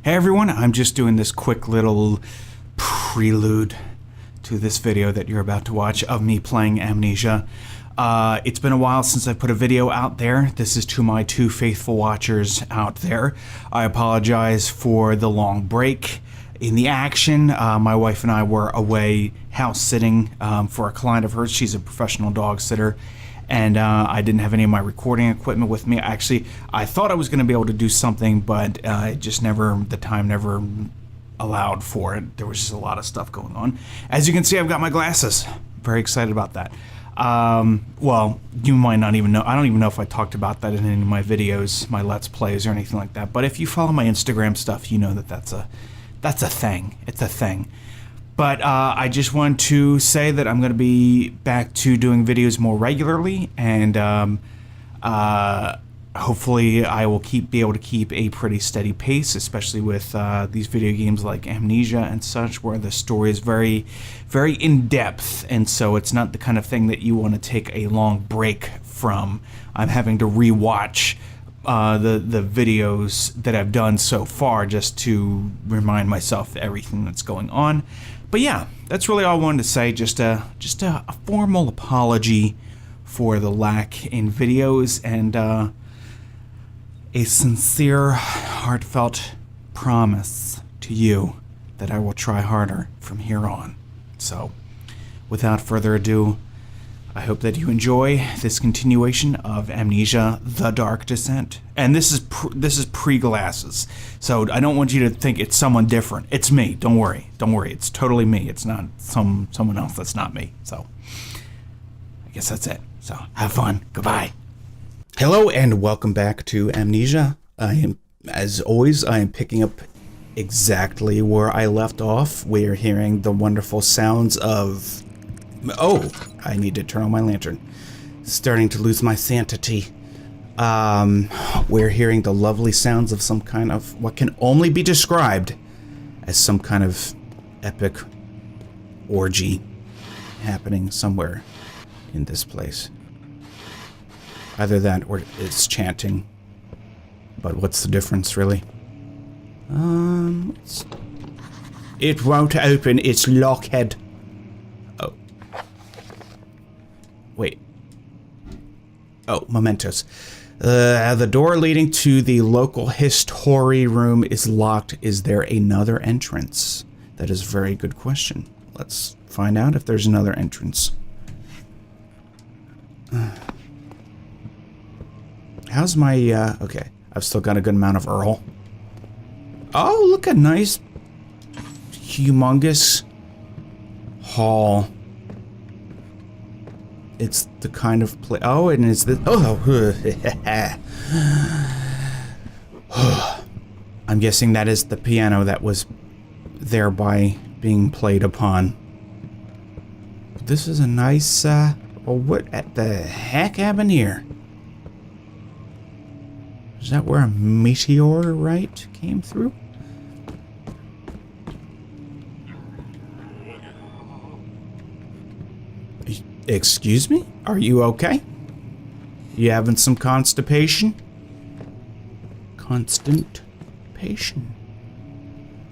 Hey everyone, I'm just doing this quick little prelude to this video that you're about to watch of me playing Amnesia. It's been a while since I put a video out there. This is to my two faithful watchers out there. I apologize for the long break in the action. My wife and I were away house sitting for a client of hers. She's a professional dog sitter. And I didn't have any of my recording equipment with me. Actually, I thought I was going to be able to do something, but it just never, the time never allowed for it. There was just a lot of stuff going on. As you can see, I've got my glasses. Very excited about that. Well, you might not even know. I don't even know if I talked about that in any of my videos, my Let's Plays or anything like that. But if you follow my Instagram stuff, you know that that's a thing. It's a thing. But I just want to say that I'm going to be back to doing videos more regularly, and hopefully I will be able to keep a pretty steady pace, especially with these video games like Amnesia and such, where the story is very, very in-depth, and so it's not the kind of thing that you want to take a long break from. I'm having to re-watch the videos that I've done so far just to remind myself everything that's going on. But yeah, that's really all I wanted to say. Just a formal apology for the lack in videos, and a sincere, heartfelt promise to you that I will try harder from here on. So, without further ado, I hope that you enjoy this continuation of Amnesia: The Dark Descent. And this is pre-glasses, so I don't want you to think it's someone different. It's me. Don't worry. Don't worry. It's totally me. It's not someone else that's not me. So I guess that's it. So have fun. Goodbye. Hello and welcome back to Amnesia. As always, I am picking up exactly where I left off. We are hearing the wonderful sounds of... Oh, I need to turn on my lantern. Starting to lose my sanity. We're hearing the lovely sounds of some kind of what can only be described as some kind of epic orgy happening somewhere in this place. Either that or it's chanting. But what's the difference, really? It won't open. It's lockhead. Oh. Wait. Oh, mementos. The door leading to the local history room is locked. Is there another entrance? That is a very good question. Let's find out if there's another entrance. How's my, okay. I've still got a good amount of Earl. Oh, look, a nice, humongous hall. It's the kind of place. Oh, and it's the. Oh. I'm guessing that is the piano that was thereby being played upon. This is a nice. Well, what at the heck happened here? Is that where a meteorite came through? Excuse me? Are you okay? You having some constipation? Constipation.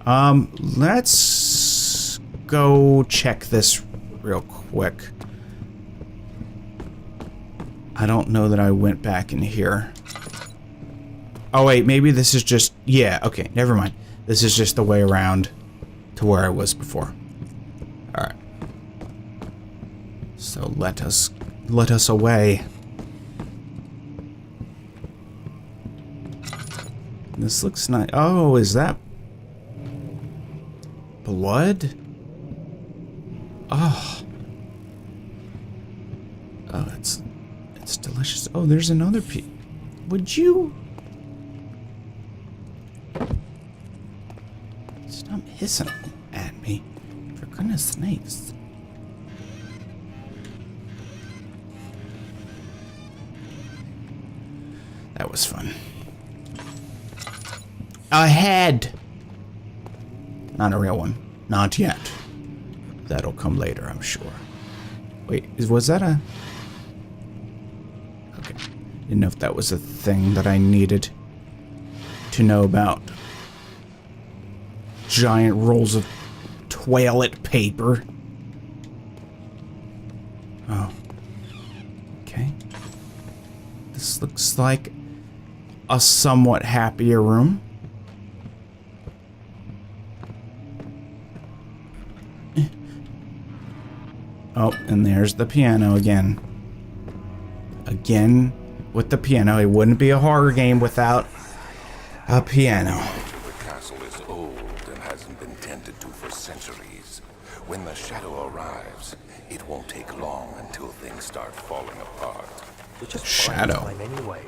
Let's go check this real quick. I don't know that I went back in here. Oh wait, maybe this is just... Yeah, okay, never mind. This is just the way around to where I was before. Alright. So let us away. This looks nice. Oh, is that blood? Oh. Oh, it's delicious. Oh, there's another piece. Would you stop hissing at me? For goodness sakes. That was fun. A head! Not a real one. Not yet. That'll come later, I'm sure. Wait, was that a... Okay. Didn't know if that was a thing that I needed to know about. giant rolls of toilet paper. Oh. Okay. This looks like a somewhat happier room. Oh, and there's the piano again. Again with the piano. It wouldn't be a horror game without a piano. The castle is old and hasn't been tended to for centuries. When the shadow arrives, it won't take long until things start falling apart. We're just Shadow. buying time anyway.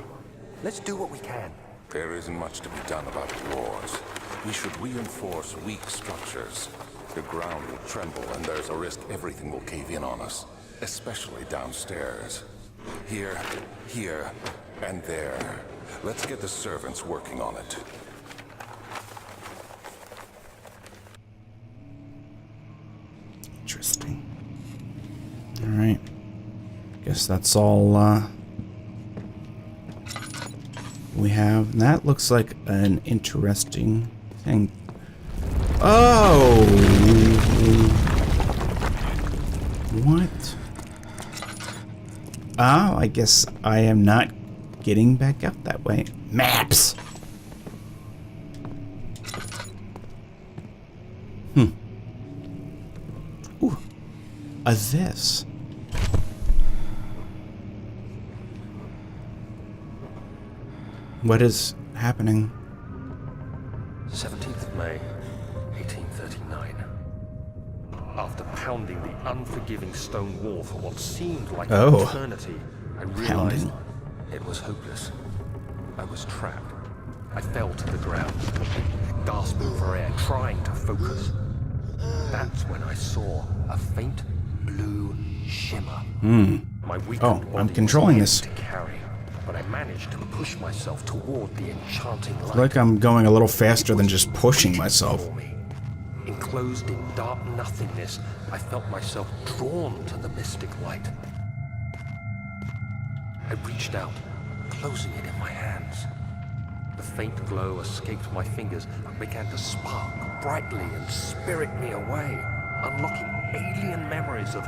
Let's do what we can. There isn't much to be done about wars. We should reinforce weak structures. The ground will tremble and there's a risk everything will cave in on us, especially downstairs. Here, here, and there. Let's get the servants working on it. Interesting. Alright. Guess that's all we have. That looks like an interesting thing. Oh! What? Oh, I guess I am not getting back up that way. Maps! Ooh. A this. What is happening? 17th of May, 1839. After pounding the unforgiving stone wall for what seemed like an eternity, I realized it was hopeless. I was trapped. I fell to the ground, gasping for air, trying to focus. That's when I saw a faint blue shimmer. My weakened body I'm controlling was this. heavy to carry, but I managed to push myself toward the enchanting light. Like I'm going a little faster than just pushing myself. Enclosed in dark nothingness, I felt myself drawn to the mystic light. I reached out, closing it in my hands. The faint glow escaped my fingers and began to spark brightly and spirit me away, unlocking alien memories of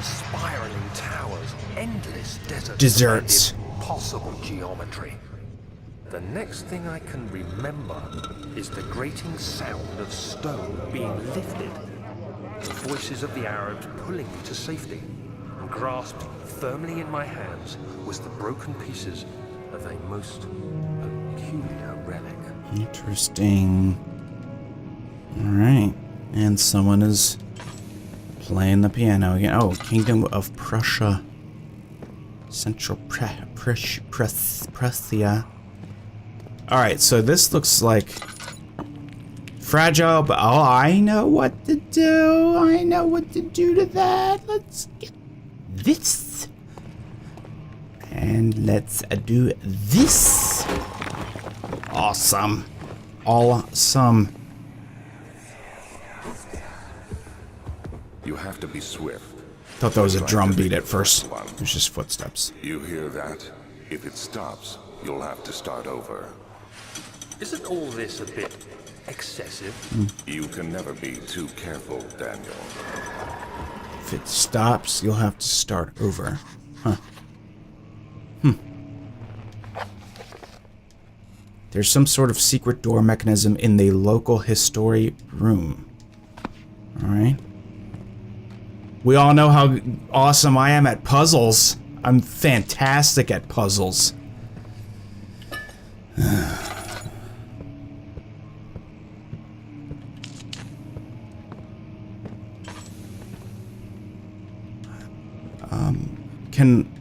spiraling towers, endless deserts, and impossible geometry. The next thing I can remember is the grating sound of stone being lifted, the voices of the Arabs pulling me to safety, and grasped firmly in my hands was the broken pieces of a most peculiar relic. Interesting. Alright. And someone is playing the piano again. Oh, Kingdom of Prussia. Central Prussia. Alright, so this looks like fragile, but oh, I know what to do. I know what to do to that. Let's get this. And let's do this. Awesome. Awesome. You have to be swift. Thought that was a drum beat at first. It was just footsteps. You hear that? If it stops, you'll have to start over. Isn't all this a bit excessive? You can never be too careful, Daniel. If it stops, you'll have to start over. Huh. There's some sort of secret door mechanism in the local history room. Alright. We all know how awesome I am at puzzles. I'm fantastic at puzzles. Can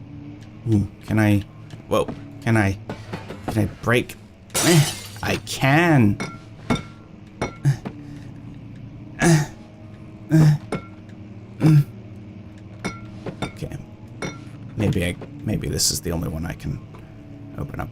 I? Whoa! Can I break? I can. Okay. Maybe this is the only one I can open up.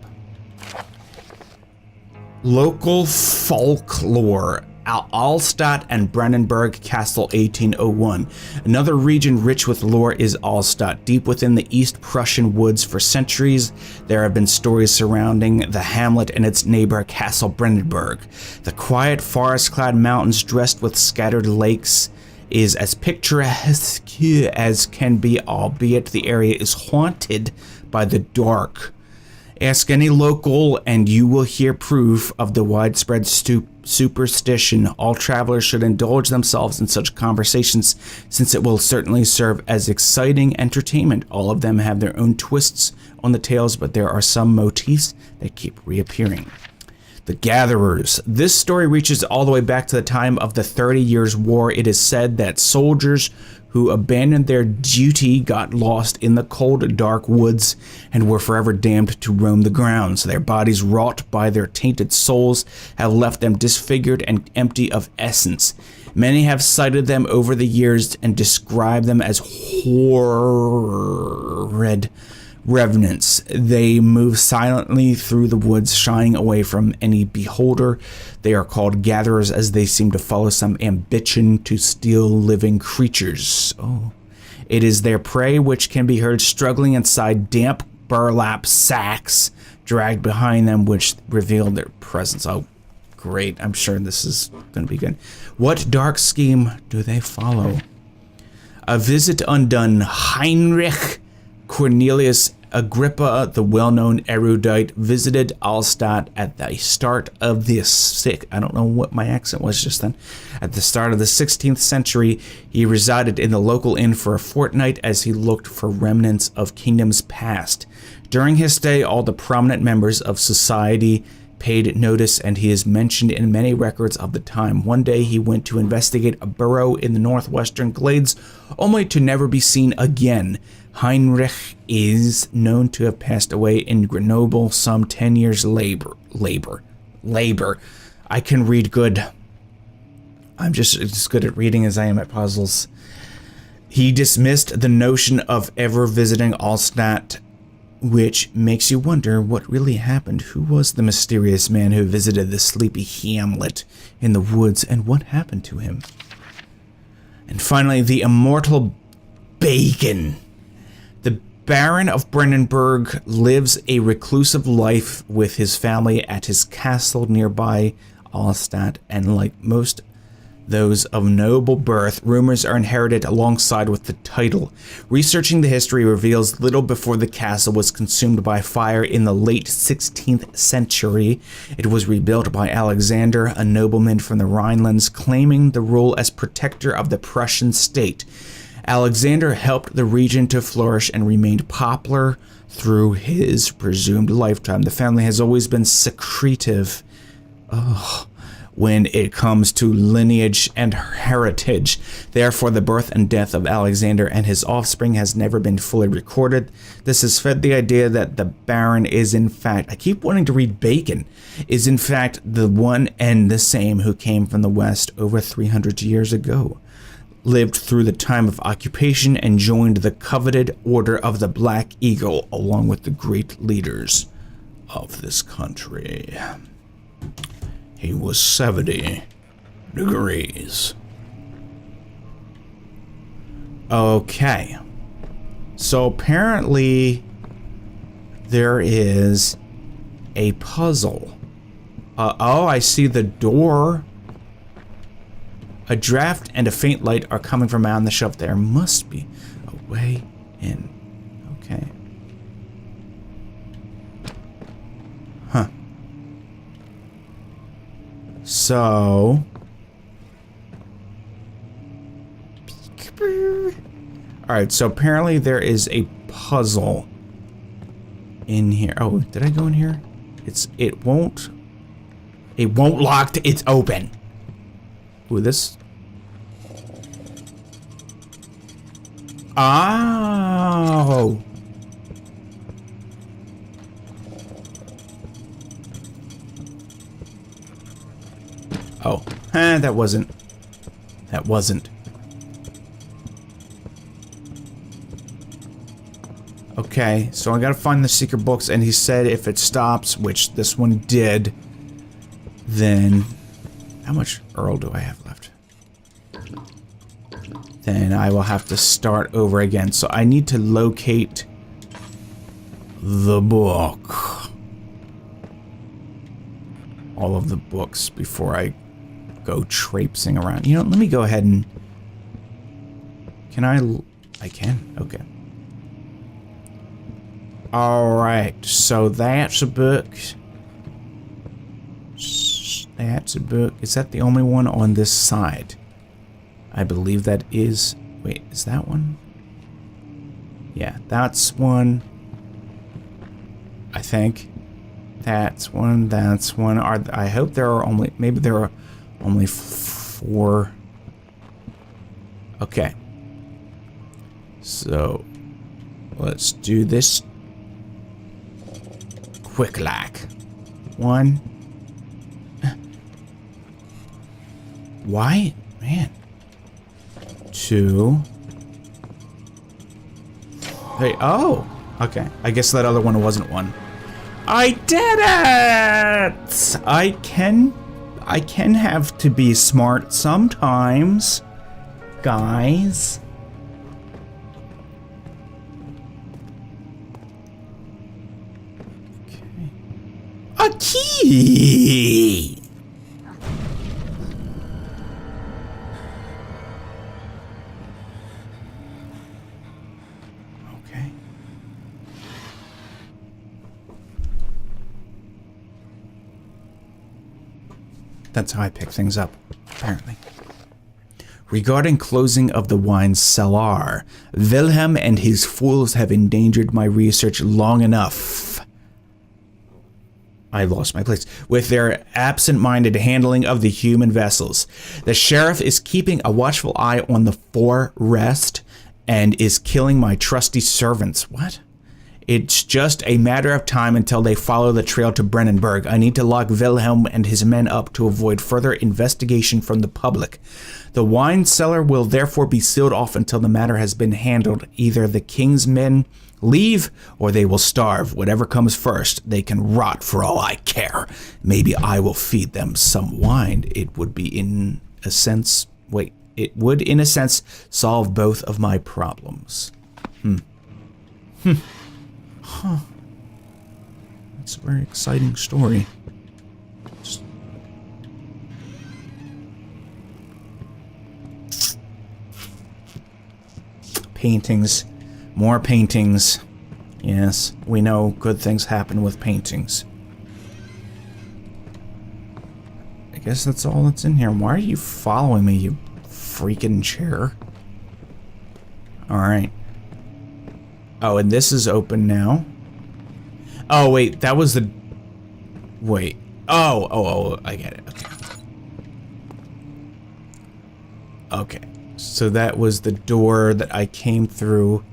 Local folklore. Alstadt and Brandenburg Castle 1801. Another region rich with lore is Alstadt. Deep within the East Prussian woods for centuries, there have been stories surrounding the hamlet and its neighbor Castle Brandenburg. The quiet forest-clad mountains dressed with scattered lakes is as picturesque as can be, albeit the area is haunted by the dark. Ask any local and you will hear proof of the widespread superstition. All travelers should indulge themselves in such conversations, since it will certainly serve as exciting entertainment. All of them have their own twists on the tales, but there are some motifs that keep reappearing. The Gatherers. This story reaches all the way back to the time of the 30 Years' War. It is said that soldiers who abandoned their duty got lost in the cold, dark woods and were forever damned to roam the grounds. Their bodies, wrought by their tainted souls, have left them disfigured and empty of essence. Many have cited them over the years and described them as horrid revenants. They move silently through the woods, shying away from any beholder. They are called gatherers as they seem to follow some ambition to steal living creatures. Oh. It is their prey which can be heard struggling inside damp burlap sacks dragged behind them, which reveal their presence. Oh, great. I'm sure this is going to be good. What dark scheme do they follow? A visit undone. Heinrich Cornelius Agrippa, the well-known erudite, visited Alstadt at the start of the I don't know what my accent was just then. At the start of the 16th century, he resided in the local inn for a fortnight as he looked for remnants of kingdoms past. During his stay, all the prominent members of society paid notice, and he is mentioned in many records of the time. One day he went to investigate a burrow in the northwestern glades, only to never be seen again. Heinrich is known to have passed away in Grenoble some 10 years labor. I can read good. I'm just as good at reading as I am at puzzles. He dismissed the notion of ever visiting Alstadt, which makes you wonder what really happened. Who was the mysterious man who visited the sleepy hamlet in the woods, and what happened to him? And finally, the immortal Bacon. The Baron of Brandenburg lives a reclusive life with his family at his castle nearby Alstadt, and like most those of noble birth, rumors are inherited alongside with the title. Researching the history reveals little before the castle was consumed by fire in the late 16th century. It was rebuilt by Alexander, a nobleman from the Rhinelands, claiming the role as protector of the Prussian state. Alexander helped the region to flourish and remained popular through his presumed lifetime. The family has always been secretive when it comes to lineage and heritage. Therefore, the birth and death of Alexander and his offspring has never been fully recorded. This has fed the idea that the Baron is in fact, I keep wanting to read Bacon, is in fact the one and the same who came from the West over 300 years ago, lived through the time of occupation, and joined the coveted Order of the Black Eagle along with the great leaders of this country. He was 70 degrees. Okay. So apparently there is a puzzle. Oh, I see the door. A draft and a faint light are coming from on the shelf. There must be a way in. Okay. Huh. So, alright, so apparently there is a puzzle in here. Oh, did I go in here? It won't lock, it's open. Ooh, this. Oh. Oh, that wasn't. Okay, so I gotta find the secret books, and he said if it stops, which this one did, then How much Earl do I have left? Then I will have to start over again. So I need to locate the book. All of the books before I go traipsing around. You know, let me go ahead and... Can I can? Okay. Alright, so that's a book. That's a book. Is that the only one on this side? I believe that is... Wait, is that one? Yeah, that's one. I think. That's one, that's one. I hope there are only... Maybe there are only 4. Okay. So, let's do this quick like. 1. Why? Man. 2. Hey, oh! Okay, I guess that other one wasn't 1. I did it! I can have to be smart sometimes, guys. Okay. A key! Okay. That's how I pick things up, apparently. Regarding closing of the wine cellar, Wilhelm and his fools have endangered my research long enough. I lost my place. With their absent-minded handling of the human vessels. The sheriff is keeping a watchful eye on the forest and is killing my trusty servants. What? It's just a matter of time until they follow the trail to Brennenburg. I need to lock Wilhelm and his men up to avoid further investigation from the public. The wine cellar will therefore be sealed off until the matter has been handled. Either the king's men leave or they will starve. Whatever comes first, they can rot for all I care. Maybe I will feed them some wine. It would be in a sense... Wait. It would, in a sense, solve both of my problems. Huh. That's a very exciting story. Paintings. More paintings. Yes, we know good things happen with paintings. I guess that's all that's in here. Why are you following me, you freaking chair? Alright. Oh, and this is open now. Oh, wait, that was the... Wait. Oh, I get it. Okay. Okay. So that was the door that I came through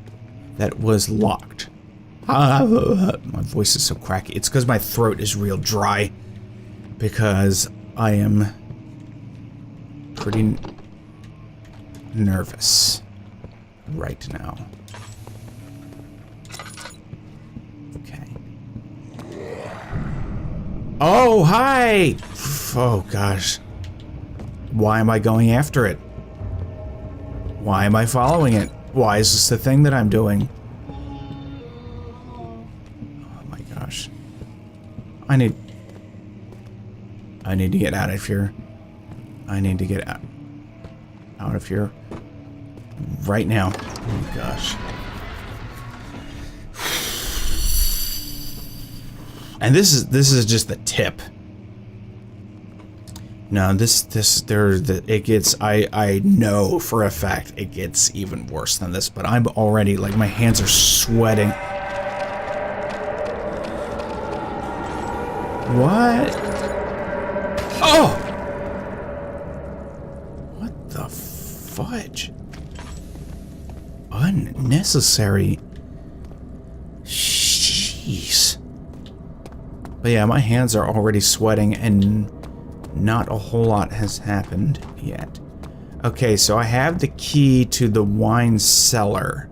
that was locked. My voice is so cracky. It's because my throat is real dry. Because I am pretty nervous right now. Oh, hi! Oh, gosh. Why am I going after it? Why am I following it? Why is this the thing that I'm doing? Oh, my gosh. I need to get out of here. I need to get out of here right now. Oh, my gosh. And this is just the tip. No, it gets, I know for a fact it gets even worse than this, but I'm already, like, my hands are sweating. What? Oh! What the fudge? Unnecessary. Jeez. But yeah, my hands are already sweating and not a whole lot has happened yet. Okay, so I have the key to the wine cellar.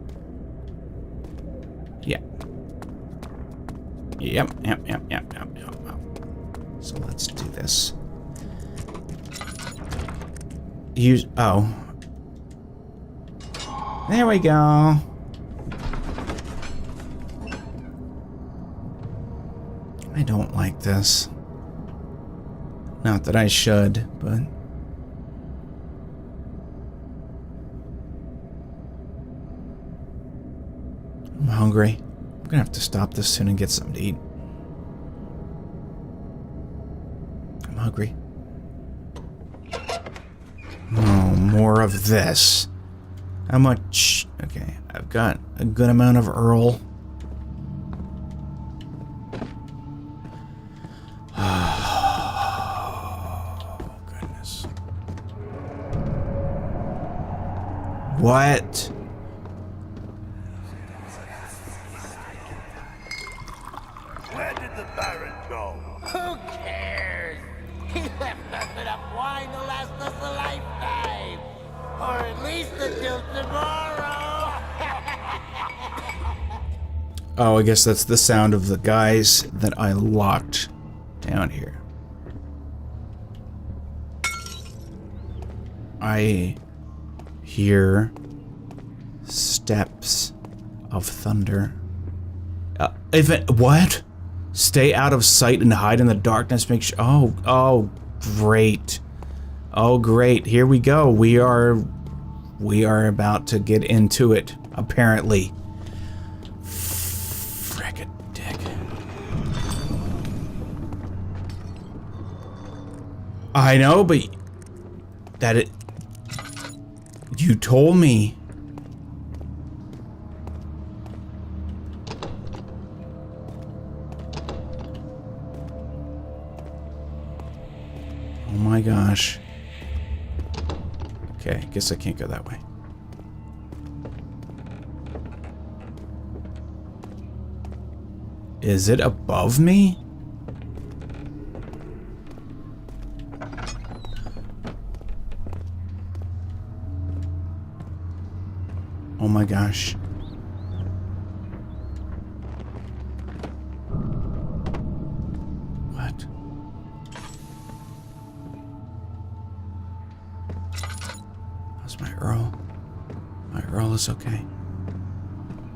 Yeah. Yep. So let's do this. use... Oh. There we go. I don't like this. Not that I should, but... I'm hungry. I'm gonna have to stop this soon and get something to eat. I'm hungry. Oh, more of this. How much? Okay, I've got a good amount of Earl. Oh, goodness. What? Where did the Baron go? Who cares? He left us enough wine to last us a lifetime. Or at least until tomorrow. Oh, I guess that's the sound of the guys that I locked down here. I hear steps of thunder. What? Stay out of sight and hide in the darkness. Make sure. Oh, great. Oh, great. Here we go. We are about to get into it, apparently. Frickin' dick. I know, but you told me. Oh my gosh. Okay, I guess I can't go that way. Is it above me? Oh my gosh. What? How's my Earl? My Earl is okay.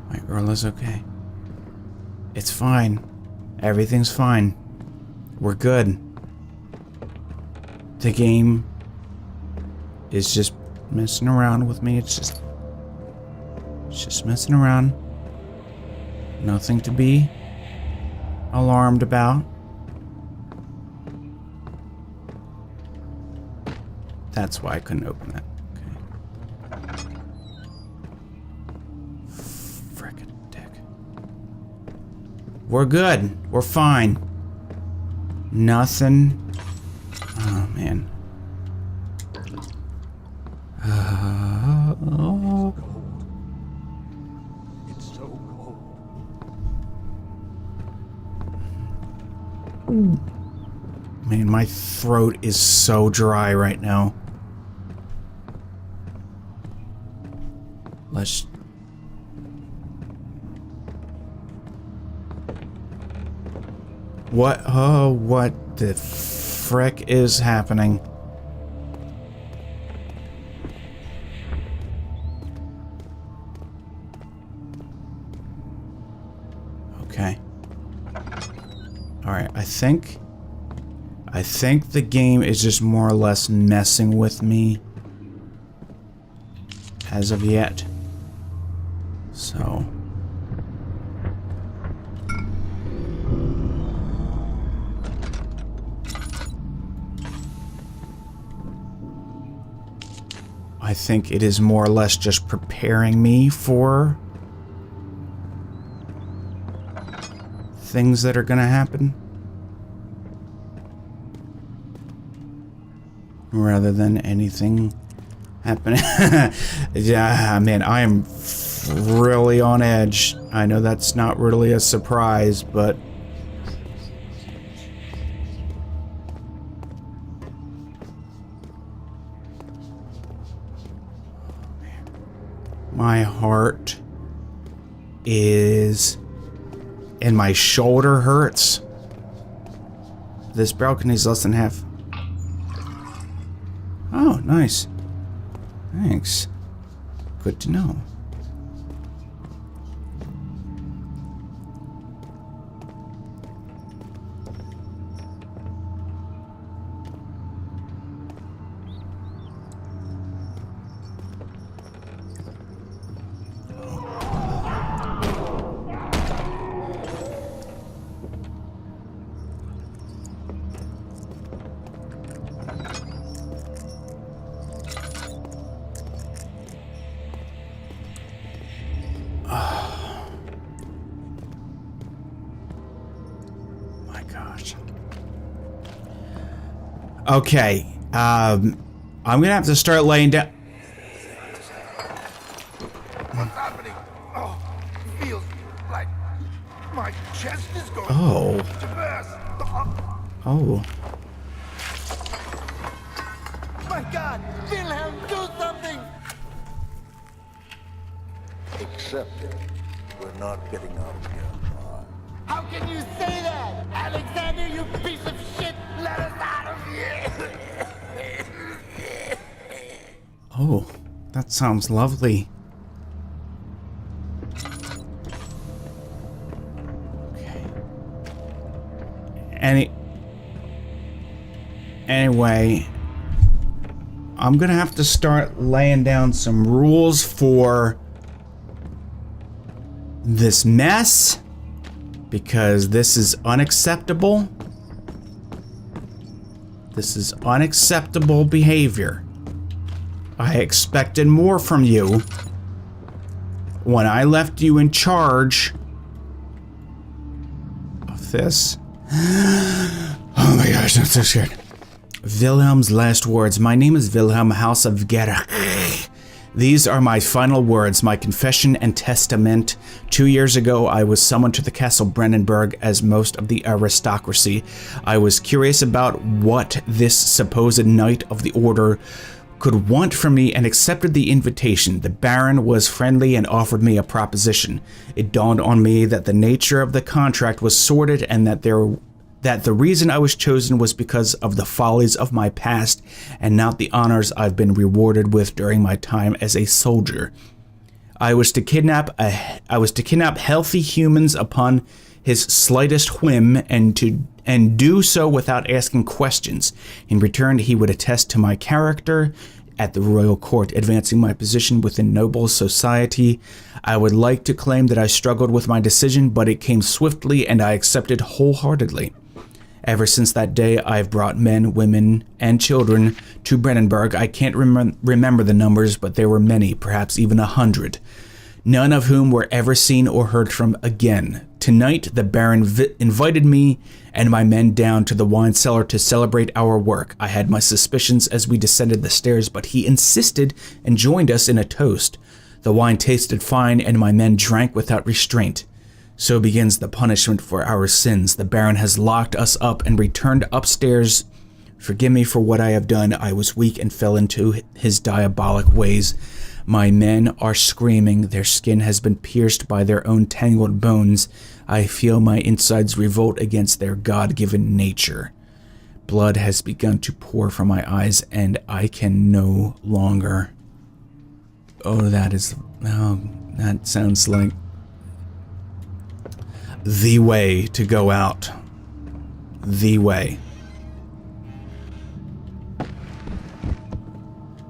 My Earl is okay. It's fine. Everything's fine. We're good. The game is just messing around with me. It's just messing around. Nothing to be alarmed about. That's why I couldn't open that. Okay. Frickin' dick. We're good. We're fine. Nothing. Oh, man. Oh. It's so cold. Man, my throat is so dry right now. Let's... What? Oh, what the frick is happening? Okay. Alright, I think the game is just more or less messing with me as of yet. So... I think it is more or less just preparing me for things that are gonna happen. Rather than anything happening. Yeah, man, I am really on edge. I know that's not really a surprise, but... My heart is... and my shoulder hurts. This balcony is less than half. Oh, nice. Thanks. Good to know. Okay, I'm gonna have to start laying down. What's happening? Oh, it feels like my chest is going to burst. Oh. My God! Wilhelm, do something! Accept it. We're not getting out of here. How can you say that? Alexander, you piece of shit! Let us out of here! Oh, that sounds lovely. Okay. Anyway, I'm gonna have to start laying down some rules for this mess, because this is unacceptable. This is unacceptable behavior. I expected more from you when I left you in charge of this. Oh my gosh, I'm so scared. Wilhelm's last words. My name is Wilhelm, House of Gerach. These are my final words, my confession and testament. 2 years ago, I was summoned to the Castle Brandenburg as most of the aristocracy. I was curious about what this supposed Knight of the Order could want from me and accepted the invitation. The Baron was friendly and offered me a proposition. It dawned on me that the nature of the contract was sordid and that the reason I was chosen was because of the follies of my past and not the honors I've been rewarded with during my time as a soldier. I was to kidnap healthy humans upon his slightest whim and do so without asking questions. In return, he would attest to my character at the royal court, advancing my position within noble society. I would like to claim that I struggled with my decision, but it came swiftly and I accepted wholeheartedly. Ever since that day, I've brought men, women, and children to Brandenburg. I can't remember the numbers, but there were many, perhaps even 100. None of whom were ever seen or heard from again. Tonight, the Baron invited me and my men down to the wine cellar to celebrate our work. I had my suspicions as we descended the stairs, but he insisted and joined us in a toast. The wine tasted fine and my men drank without restraint. So begins the punishment for our sins. The Baron has locked us up and returned upstairs. Forgive me for what I have done. I was weak and fell into his diabolic ways. My men are screaming. Their skin has been pierced by their own tangled bones. I feel my insides revolt against their God-given nature. Blood has begun to pour from my eyes, and I can no longer. Oh, that sounds like the way to go out. The way.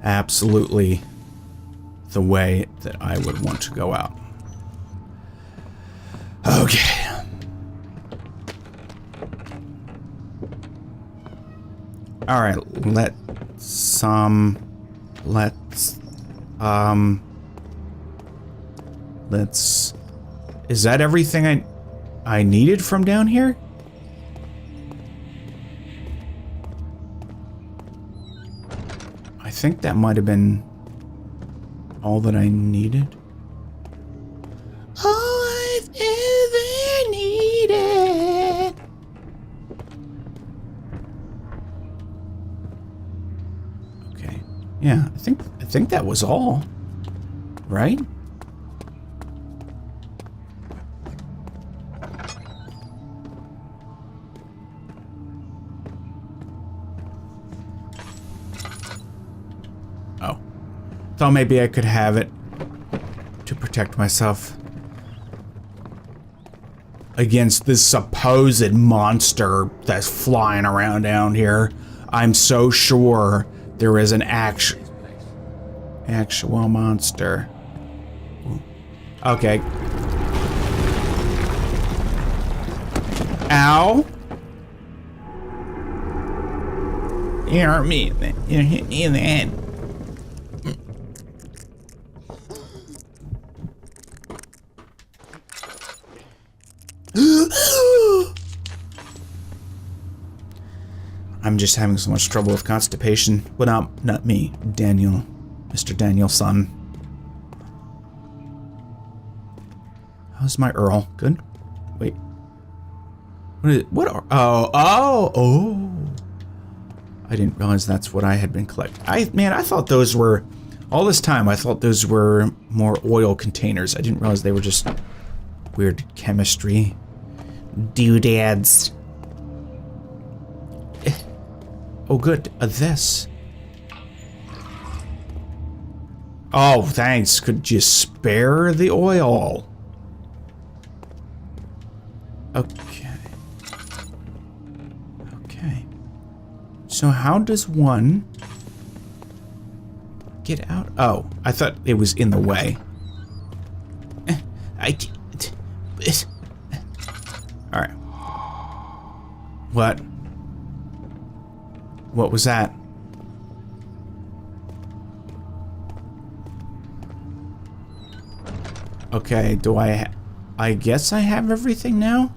Absolutely the way that I would want to go out. Okay. All right, is that everything I needed from down here? I think that might have been all that I needed. All I've ever needed. Okay. Yeah, I think that was all. Right? Thought maybe I could have it to protect myself against this supposed monster that's flying around down here. I'm so sure there is an actual monster. Okay. Ow. You hurt me. You hit me in the head. I'm just having so much trouble with constipation. Well, not me. Daniel. Mr. Danielson. How's my Earl? Good? Wait. What oh. I didn't realize that's what I had been collecting. I thought those were, all this time, I thought those were more oil containers. I didn't realize they were just weird chemistry doodads. Oh, good. This. Oh, thanks. Could you spare the oil? Okay. Okay. So how does one get out? Oh, I thought it was in the way. All right. What? What was that? Okay, do I guess I have everything now?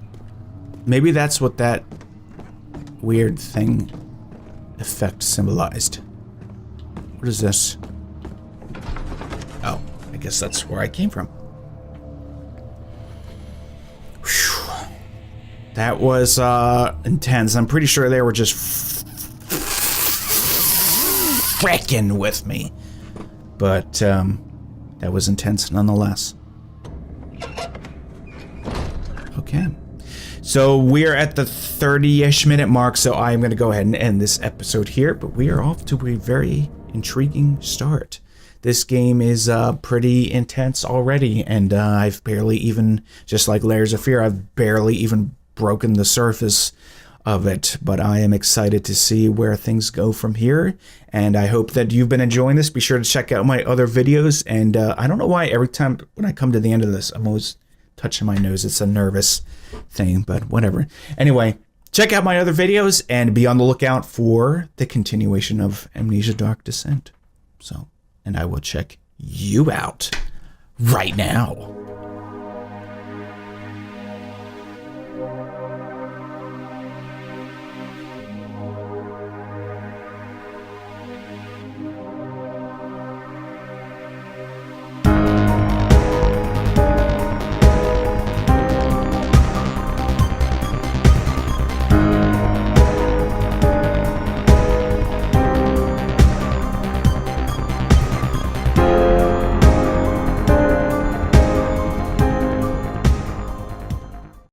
Maybe that's what that weird thing effect symbolized. What is this? Oh, I guess that's where I came from. Whew. That was intense. I'm pretty sure they were just frickin' with me. But that was intense nonetheless. Okay. So we're at the 30-ish minute mark, so I'm going to go ahead and end this episode here, but we are off to a very intriguing start. This game is pretty intense already, and I've barely even, just like Layers of Fear, I've barely even broken the surface of it, but I am excited to see where things go from here, and I hope that you've been enjoying this. Be sure to check out my other videos, and I don't know why every time when I come to the end of this, I'm always touching my nose. It's a nervous thing, but whatever. Anyway, check out my other videos and be on the lookout for the continuation of Amnesia Dark Descent. So, and I will check you out right now.